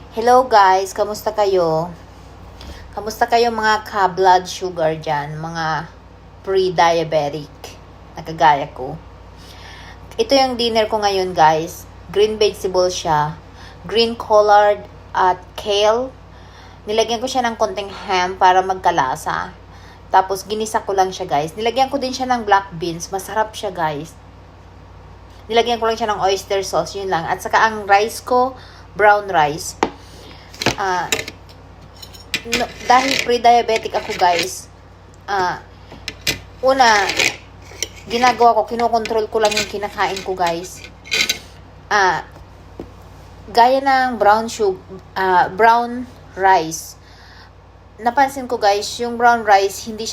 Hello guys, kamusta kayo? Kamusta kayo mga ka-blood sugar dyan? Mga pre-diabetic na kagaya ko. Ito yung dinner ko ngayon guys. Green vegetable siya. Green collard at kale. Nilagyan ko siya ng konting ham para magkalasa. Tapos ginisa ko lang siya guys. Nilagyan ko din siya ng black beans. Masarap siya guys. Nilagyan ko lang siya ng oyster sauce. Yun lang. At saka ang rice ko, brown rice. Dahil pre-diabetic ako guys, una, ginagawa ko, kinokontrol ko lang yung kinakain ko guys. Gaya ng brown rice. Napansin ko guys, yung brown rice, hindi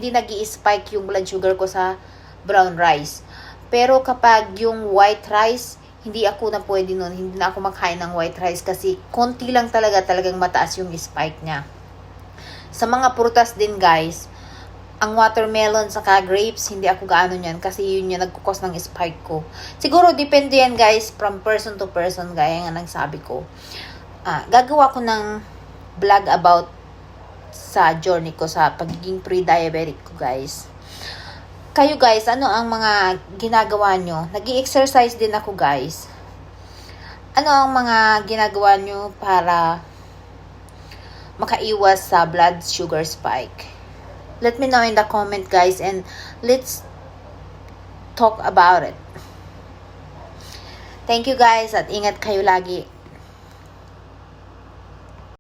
nag-i-spike yung blood sugar ko sa brown rice. Pero kapag yung white rice, hindi ako na pwede nun. Hindi na ako makain ng white rice kasi konti lang talagang mataas yung spike niya. Sa mga prutas din guys, ang watermelon saka grapes, hindi ako gaano niyan kasi yun yung nagkukos ng spike ko. Siguro depende yan guys from person to person gaya nga ng sabi ko. Gagawa ko ng vlog about sa journey ko sa pagiging pre-diabetic ko guys. Kayo guys, ano ang mga ginagawa nyo? Nag-i-exercise din ako guys. Ano ang mga ginagawa nyo para makaiwas sa blood sugar spike? Let me know in the comment guys and let's talk about it. Thank you guys at ingat kayo lagi.